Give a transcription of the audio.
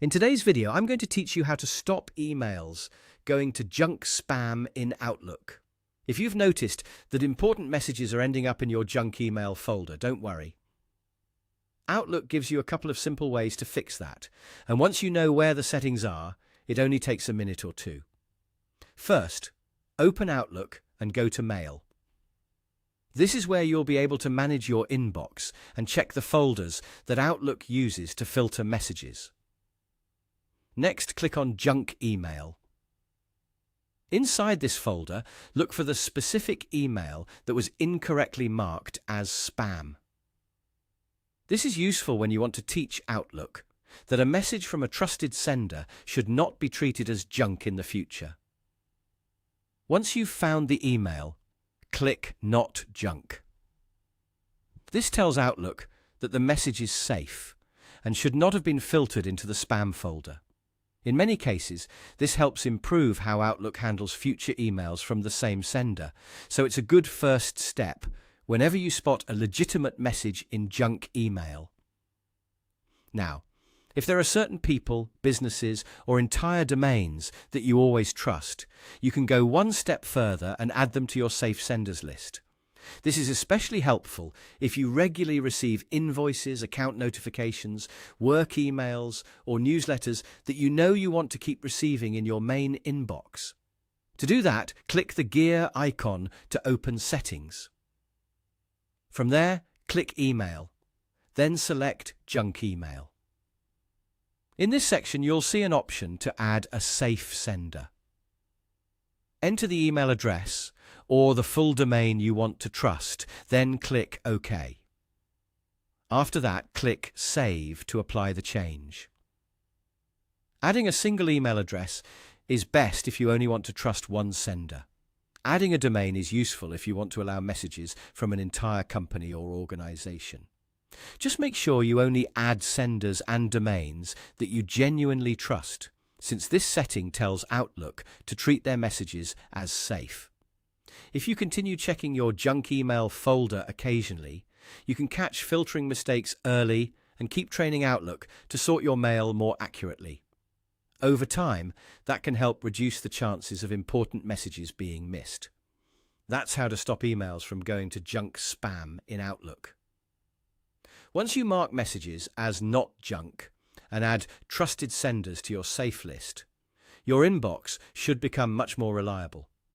In today's video, I'm going to teach you how to stop emails going to junk spam in Outlook. If you've noticed that important messages are ending up in your junk email folder, don't worry. Outlook gives you a couple of simple ways to fix that, and once you know where the settings are, it only takes a minute or two. First, open Outlook and go to Mail. This is where you'll be able to manage your inbox and check the folders that Outlook uses to filter messages. Next, click on Junk Email. Inside this folder, look for the specific email that was incorrectly marked as spam. This is useful when you want to teach Outlook that a message from a trusted sender should not be treated as junk in the future. Once you've found the email, click Not Junk. This tells Outlook that the message is safe and should not have been filtered into the spam folder. In many cases, this helps improve how Outlook handles future emails from the same sender, so it's a good first step whenever you spot a legitimate message in junk email. Now, if there are certain people, businesses, or entire domains that you always trust, you can go one step further and add them to your safe senders list. This is especially helpful if you regularly receive invoices, account notifications, work emails, or newsletters that you know you want to keep receiving in your main inbox. To do that, click the gear icon to open Settings. From there, click Email, then select Junk Email. In this section, you'll see an option to add a safe sender. Enter the email address or the full domain you want to trust, then click OK. After that, click Save to apply the change. Adding a single email address is best if you only want to trust one sender. Adding a domain is useful if you want to allow messages from an entire company or organization. Just make sure you only add senders and domains that you genuinely trust, since this setting tells Outlook to treat their messages as safe. If you continue checking your junk email folder occasionally, you can catch filtering mistakes early and keep training Outlook to sort your mail more accurately. Over time, that can help reduce the chances of important messages being missed. That's how to stop emails from going to junk spam in Outlook. Once you mark messages as not junk and add trusted senders to your safe list, your inbox should become much more reliable.